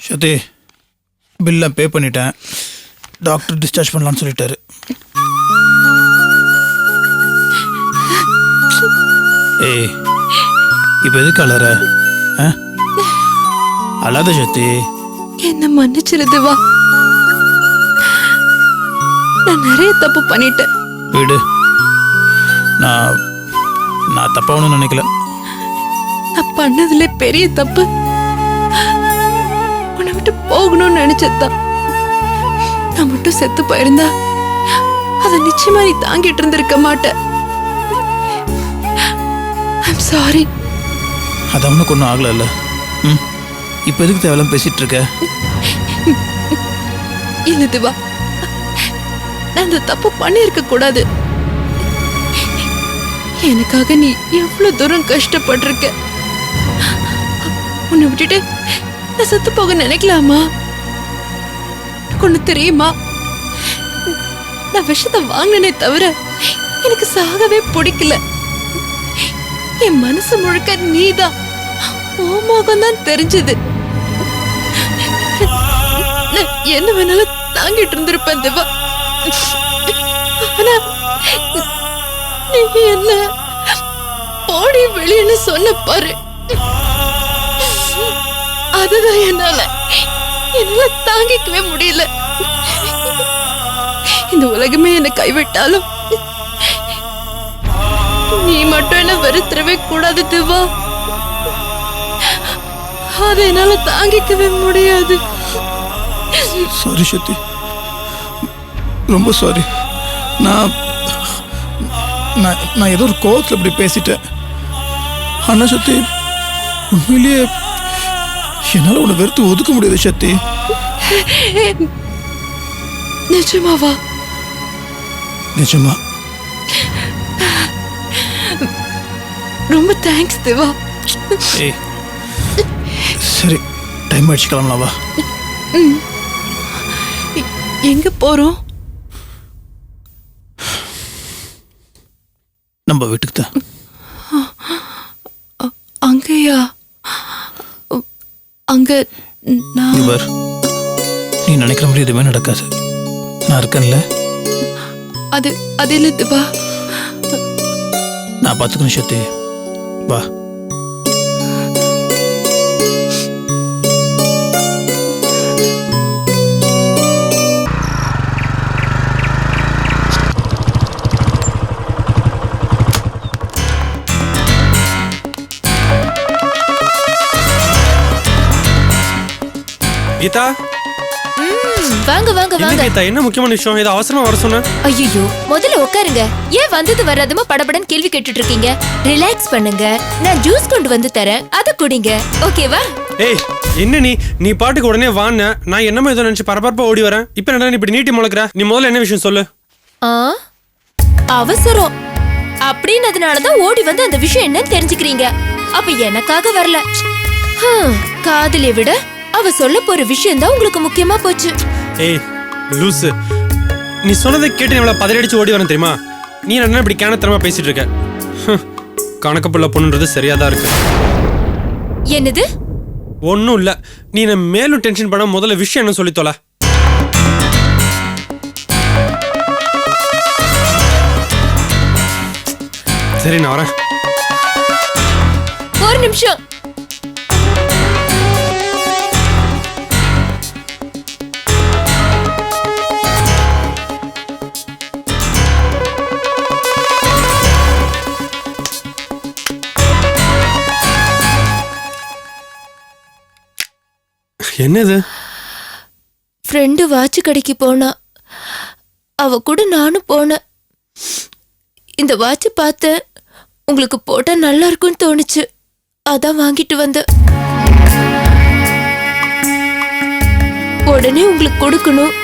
சதி பில்லாம் பே பண்ணிட்டேன். Doctor discharge பண்ணலான்னு சொல்லிட்டாரு. ஏய் இப்போ எதுக்கு அழற? அழாத சத்தி. என்ன மன்னிச்சிருது வா. நான் நிறைய தப்பு பண்ணிட்டேன். வீடு நான் தப்பா ஒன்றும் நினைக்கல. நான் பண்ணதுல பெரிய தப்பு உன்னை விட்டு போகணும்னு நினைச்சதான். நான் மட்டும் செத்து போயிருந்தா அதை நிச்சயமா நீ தாங்கிட்டு இருந்திருக்க மாட்டேன். I'm sorry. அது அவனுக்கு ஒன்றும் ஆகல. இப்போ எதுக்கு தேவையில்லாம் பேசிட்டு இருக்க? இல்ல திவா, நான் இந்த தப்பு பண்ணியிருக்க கூடாது. எனக்காக நீ எவ்வளவு தூரம் கஷ்டப்பட்டிருக்க. உன்னை விட்டுட்டு நான் செத்து போக நினைக்கலாமா? ஒண்ணு தெரியுமா, நான் விஷத்தை வாங்கினே தவிர எனக்கு சாகவே பிடிக்கல. என் மனசு முழுக்க நீதான், உன் முகம் தான் தெரிஞ்சது. என்ன வேணாலும் தாங்கிட்டு இருந்திருப்பேன் தேவா. ஆனா நீ என்ன போடி வெளியன்னு சொன்ன பாரு, அதுதான் என்னால தாங்கிக்கவே முடியல. இந்த உலகமே என்ன கைவிட்டாலும் நீ மட்டும் என்ன வெறுத்துறவே கூடாது தேவா. அதை என்னால தாங்கிக்கவே முடியாது. சாரி சத்தி, ரொம்ப சாரி. நான் ஏதோ ஒரு கோவத்தில் இப்படி பேசிட்டேன். ஆனா சத்தி, உண்மையிலேயே என்னால உன்னை வெறுத்து ஒதுக்க முடியாது சத்தி. நிஜமாவா? நிஜமா. ரொம்ப தேங்க்ஸ் தேவா. சரி, டைம் ஆயிடுச்சு, கிளம்பலாம் வா. எங்க போறோம்? நம்ம வீட்டுக்கு தான். அங்கயா? அங்க நீ நினைக்கிற மாதிரி எதுவுமே நடக்காது. நான் இருக்கேன்ல. அது இல்ல திவா, நான் பார்த்துக்கணும் சத்தி. வா. கீதா, வாங்க வாங்க வாங்க. கீதா, என்ன முக்கியமான விஷயம்? ஏதோ அவசரமா வர சொன்ன? ஐயோ, முதல்ல உட்காருங்க. ஏன் வந்தது வராதமா படபடன்னு கேள்வி கேட்டுட்டு இருக்கீங்க? ரிலாக்ஸ் பண்ணுங்க, நான் ஜூஸ் கொண்டு வந்து தரேன், அத குடிங்க. ஓகேவா? ஏய், என்ன நீ பாட்டுக்கு உடனே வான்னு நான் என்னமோ ஏதோ நினைச்சு பரபரப்பா ஓடி வரேன். இப்போ என்ன நீ இப்படி நீட்டி முளைக்கிற? நீ முதல்ல என்ன விஷயம் சொல்லு. அவசரம் அப்படின்னதுனாலதான் ஓடி வந்து அந்த விஷயம் என்னன்னு தெரிஞ்சுக்கிறீங்க. அப்ப எனக்காக வரல. காதலை விட அவ சொல்ல போற விஷயம் தான் உங்களுக்கு முக்கியமா போச்சு. ஏய் லூசு, நீ சொன்னதை கேட்டு நம்மள பதறடிச்சு ஓடி வரேன் தெரியுமா? நீ என்ன இப்படி கேனத்தனமா பேசிட்டு இருக்க? கணக்கப்புள்ள பொண்ணுன்றது சரியாதான் இருக்கு. என்னது? ஒன்னும் இல்ல, நீ என்ன மேலும் டென்ஷன் பண்ண முதல்ல விஷயம் என்ன சொல்லி தொலை. சரி, நான் வரேன். ஒரு நிமிஷம். என்னது? ஃப்ரெண்டு வாட்ச் கடைக்கு போனா, அவ கூட நானும் போனேன். இந்த வாட்ச் பார்த்து உங்களுக்கு போட்டா நல்லா இருக்கும்னு தோணுச்சு, அதான் வாங்கிட்டு வந்தேன். உடனே உங்களுக்கு கொடுக்கணும்,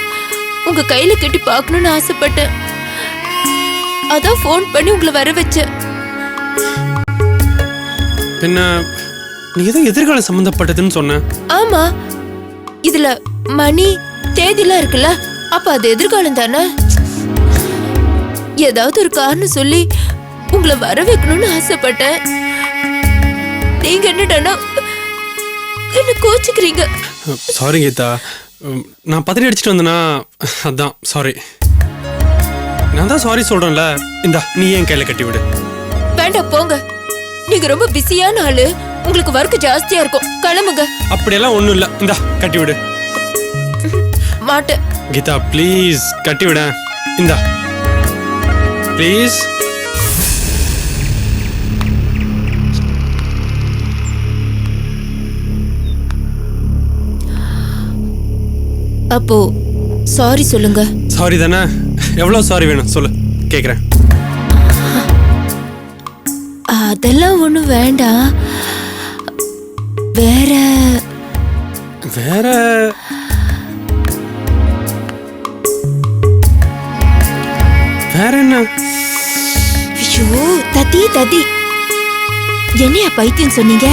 உங்க கையில கட்டி பார்க்கணும்னு ஆசைப்பட்டேன். அதான் ஃபோன் பண்ணி உங்களை வர வச்சேன். என்ன நீ ஏதோ எதிர்காலம் சம்பந்தப்பட்டதுன்னு சொன்ன? ஆமா, இதுல மணி தேதிலாம் இருக்குல்ல, அப்ப அது எதிர்காலம் தானே. ஏதாவது ஒரு காரணம் சொல்லி உங்களை வர வைக்கணும்னு ஆசைப்பட்டேன். நீங்க என்னடா என்ன கோச்சுக்கிறீங்க? சாரி கீதா. நான் பதறி அடிச்சுட்டு வந்தேனா, அதான் சாரி. நான் தான் சாரி சொல்றேன்ல. இந்தா நீ ஏன் கையில கட்டி விடு. வேண்டாம் போங்க, நீங்க ரொம்ப பிஸியான ஆளு, உங்களுக்கு ஒர்க் ஜாஸ்தியா இருக்கும், கிளம்புங்க. அப்படியெல்லாம் ஒண்ணும் இல்ல, இந்தா கட்டி விடு. மாட்டேன். கீதா ப்ளீஸ் கட்டி விட. இந்தா ப்ளீஸ். அப்போ சாரி சொல்லுங்க. சாரி தானே? எவ்வளவு சாரி வேணும் சொல்லு, கேக்குறேன். அதெல்லாம் ஒண்ணும் வேண்டாம். வேற வேற வேற என்ன? ஐயோ தத்தி தத்தி, என்னையா பைத்தியம் சொன்னீங்க?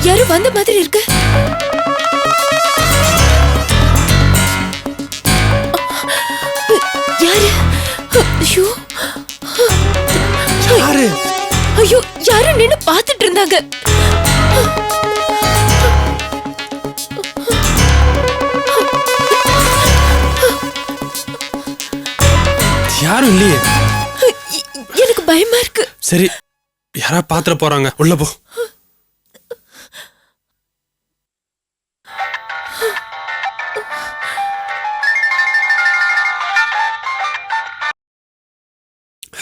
யாரும் வந்த மாதிரி இருக்கு. யாரு? ஐயோ யாரு? ஐயோ யாரும் நின்னு பாத்துட்டு இருந்தாங்க. யாரும் இல்லையே. எனக்கு பயமா இருக்கு. சரி, யாரா பாத்திர போறாங்க, உள்ள போ.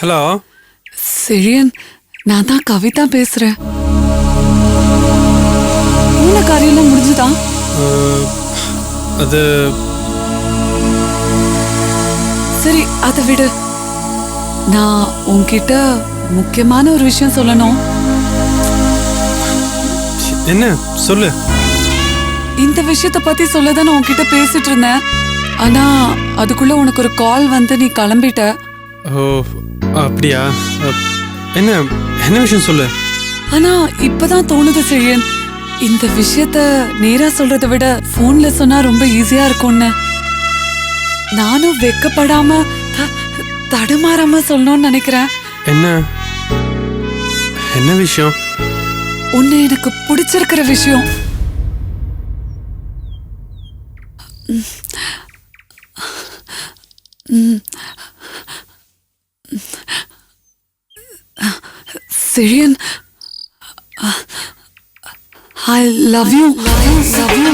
ஹலோ செழியன், நான் தான் கவிதா பேசுறேன். மூல காரியெல்லாம் முடிஞ்சுதா? அது சரி, அதை விடு. நான் உன்கிட்ட முக்கியமான ஒரு விஷயம் சொல்லணும். என்ன சொல்லு. இந்த விஷயத்த பத்தி சொல்லதான் நான் உன்கிட்ட பேசிட்டு இருந்தேன். ஆனா அதுக்குள்ள உனக்கு ஒரு கால் வந்து நீ கிளம்பிட்ட. ஓ அப்படியா? என்ன என்ன விஷயம் சொல்லு. ஆனா இப்பதான் தோணுது செழியன், இந்த விஷயத்த நேரா சொல்றதை விட போன்ல சொன்னா ரொம்ப ஈஸியா இருக்கும்னு. நானும் வெக்கப்படாம தடுமாறாம சொல்லணும்னு நினைக்கிறேன். என்ன என்ன விஷயம்? உன்னை எனக்கு பிடிச்சிருக்கிற விஷயம். Chezhiyan, I love you. Love you.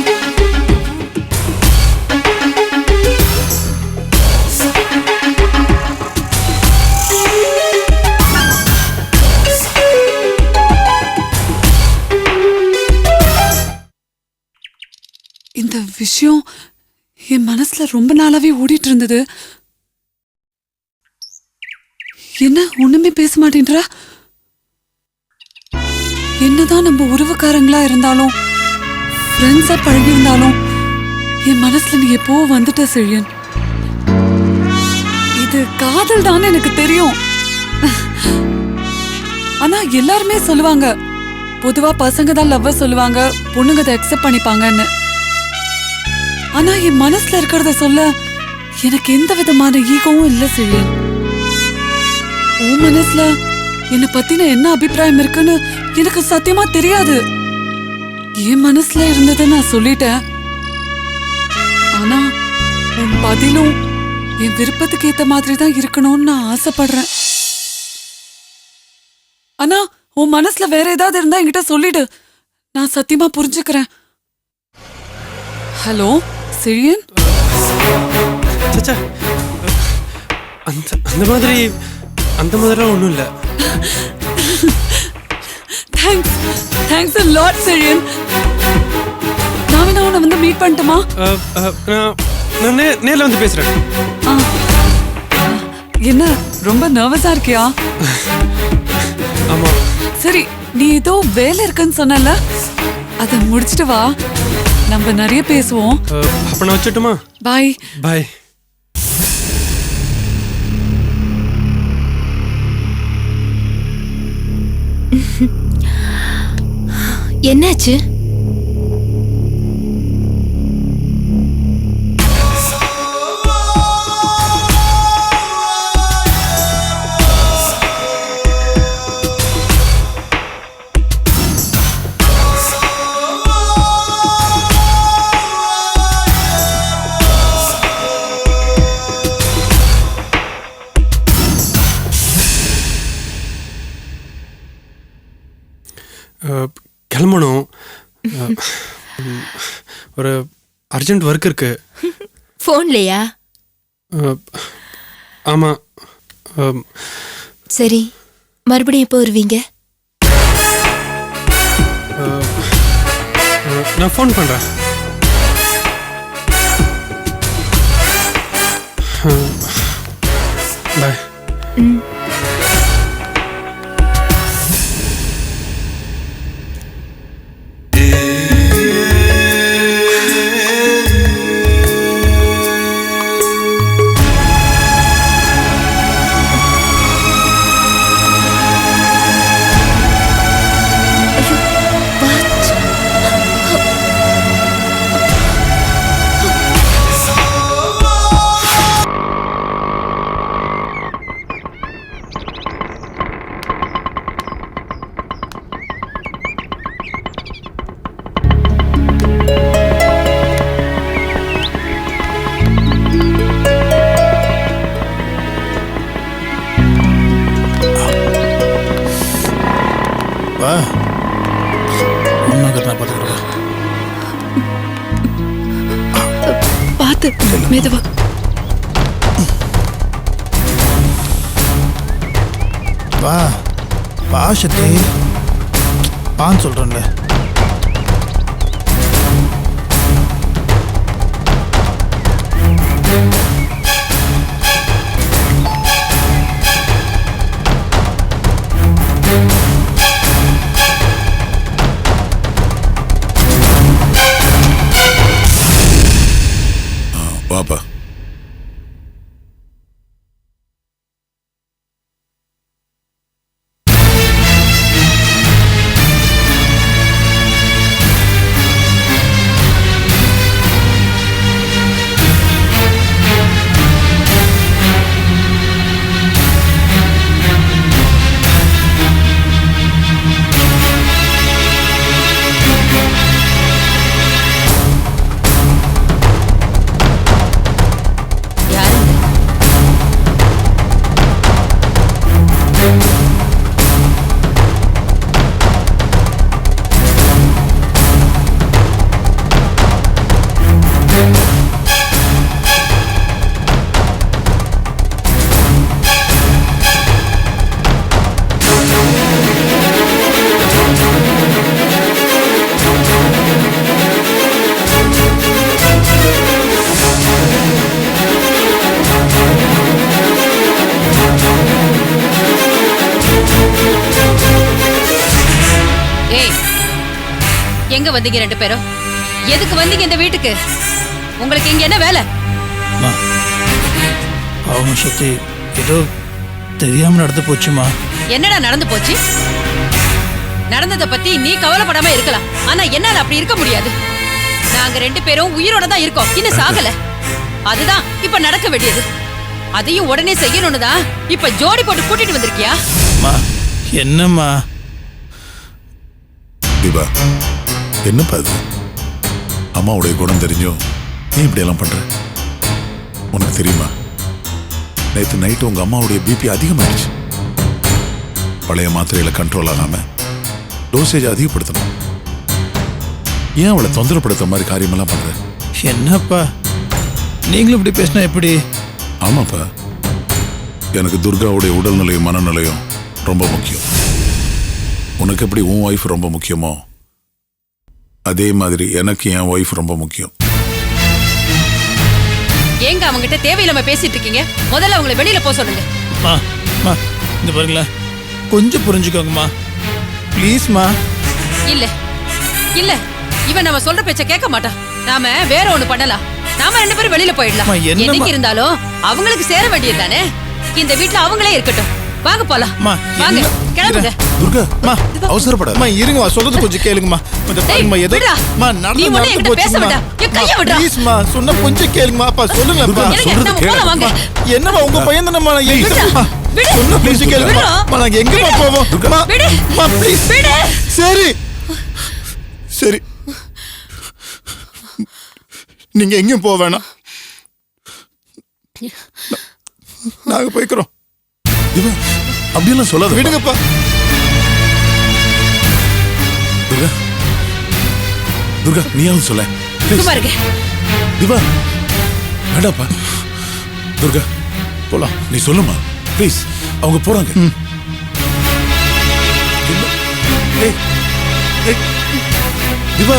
இந்த விஷயம் என் மனசுல ரொம்ப நாளாவே ஓடிட்டு இருந்தது. என்ன ஒண்ணுமே பேச மாட்டேன்றா? என்னதான் நம்ம உறவுக்காரங்களா இருந்தாலும் ஃப்ரெண்ட்ஸா பழகி இருந்தாலும் என் மனசுல நீ எப்போ வந்துட்ட செழியன். இது காதல் தான் எனக்கு தெரியும். ஆனா எல்லாருமே சொல்லுவாங்க, பொதுவா பசங்க தான் லவ்வ சொல்லுவாங்க, பொண்ணுங்க அதை அக்செப்ட் பண்ணிப்பாங்கன்னு. ஆனா என் மனசுல இருக்கிறத சொல்ல எனக்கு எந்த விதமான ஈகோவும் இல்ல செழியன். உன் மனசுல என்னை பத்தின என்ன அபிப்பிராயம் இருக்குன்னு எனக்கு சத்தியமா தெரியாது. என் மனசுல இருந்ததை நான் சொல்லிட்டேன். ஆனா உன் பதிலும் என் விருப்பத்துக்கு ஏத்த மாதிரி தான் இருக்கணும்னு நான் ஆசைப்படுறேன். ஆனா உன் மனசுல வேற ஏதாவது இருந்தா என்கிட்ட சொல்லிடு, நான் சத்தியமா புரிஞ்சுக்கிறேன். ஹலோ செழியன். சச்சா, அந்த மாதிரிலாம் ஒன்றும் இல்லை. Thanks a lot Chezhiyan. நான் வேணா உன்னை வந்து மீட் பண்ணட்டுமா? நான் நேரில் வந்து பேசுகிறேன். என்ன ரொம்ப நர்வஸா இருக்கியா? ஆமா. சரி, நீ ஏதோ வேலை இருக்குன்னு சொன்னல, அத முடிச்சிட்டு வா, நம்ம நிறைய பேசுவோம். அப்ப நான் வச்சுட்டுமா? பாய். பாய். என்னாச்சு? கிளம்பணும். ஒரு அர்ஜென்ட் ஒர்க் இருக்கு. போன்லயா? ஆமா. சரி, மறுபடியும் எப்போ வருவீங்க? நான் ஃபோன் பண்றேன். பாய். வா, ஒன்றும் நான் பார்த்துக்கிறேன். பார்த்து மெதுவா. வா வா சக்தி, வான்னு சொல்கிறேன்ல. வாப்பா. எங்க வந்தீங்க ரெண்டு பேரும்? எதுக்கு வந்தீங்க இந்த வீட்டுக்கு? உங்களுக்கு இங்க என்ன வேலை? அவங்க சக்தி ஏதோ தெரியாம நடந்து போச்சுமா. என்னடா நடந்து போச்சு? நடந்ததை பத்தி நீ கவலைப்படாம இருக்கலாம், ஆனா என்னால அப்படி இருக்க முடியாது. நாங்க ரெண்டு பேரும் உயிரோட தான் இருக்கோம், இன்னும் சாகல. அதுதான் இப்ப நடக்க வேண்டியது. அதையும் உடனே செய்யணும்னு தான் இப்ப ஜோடி போட்டு கூட்டிட்டு வந்திருக்கியா? என்னம்மா தீபா, என்னப்பா இது? அம்மாவுடைய குணம் தெரிஞ்சும் நீ இப்படி எல்லாம் பண்ற? உனக்கு தெரியுமா, நேற்று நைட்டு உங்க அம்மாவுடைய பிபி அதிகமாயிடுச்சு. பழைய மாத்திரையில கண்ட்ரோல் ஆகாம டோசேஜ் அதிகப்படுத்தணும். ஏன் அவளை தொந்தரப்படுத்த மாதிரி காரியமெல்லாம் பண்ற? என்னப்பா நீங்களும் இப்படி பேசினா எப்படி? ஆமாப்பா, எனக்கு துர்காவுடைய உடல்நிலையும் மனநிலையும் ரொம்ப முக்கியம். உனக்கு எப்படி உன் ஒய்ஃப் ரொம்ப முக்கியமோ அதே மாதிரி எனக்கு என் ஒய்ஃப் ரொம்ப முக்கியம். ஏங்க அவங்கிட்ட தேவையில்லாம பேசிட்டு இருக்கீங்க? முதல்ல அவங்களை வெளியில போக சொல்லுங்க. மா இந்த பாருங்களேன், கொஞ்சம் புரிஞ்சுக்கோங்கம்மா ப்ளீஸ்மா. இல்ல இல்ல இவன் நம்ம சொல்ற பேச்ச கேட்க மாட்டான். நாம வேற ஒண்ணு பண்ணலாம். நாம 2 பேரும் வெளியில போயிடலாம். அம்மா, என்னம்மா? என்னைக்கு இருந்தாலும் அவங்களுக்கு சேர வேண்டியது தானே. இந்த வீட்ல அவங்களே இருக்கட்டும். வாங்க போலாம். அம்மா, வாங்க என்ன? கிளம்புங்க. துர்கா மா அவசரப்படாத. அம்மா இருங்கம்மா, சொல்றது கொஞ்சம் கேளுங்கம்மா. இந்த பாருங்கம்மா, எதோ விடுடா. மா நீ நடந்து மட்டும் நடந்து என்கிட்ட பேச போச்சுமா. வேண்டாம். என் கையை விடுடா. ப்ளீஸ்மா, சொன்னா கொஞ்சம் கேளுங்கம்மா. அப்பா சொல்லுங்கப்பா. எனக்கு சொல்றது நம்ம கேளு. போலாம் வாங்க. என்னம்மா உங்க பையன் தானேம்மா, நான் எங்க விடுடா. விடு. சொன்ன கொஞ்சம் கேளுங்கம்மா. விடுடா. அம்மா, நாங்க எங்கம்மா போவோம்? அம்மா, விடு. அம்மா, ப்ளீஸ். விடு. சரி சரி, நீங்க எங்கேயும் போக வேணாம், நாங்க போய்க்கிறோம். திவா அப்படியெல்லாம் சொல்லாத. விடுங்கப்பா. துர்கா துர்கா நீயாவது சொல்ல. Please. சும்மா இருங்க. திவா வேண்டாப்பா. துர்கா போலாம். நீ சொல்லுமா ப்ளீஸ். அவங்க போறாங்க. ஏய், ஏய், திவா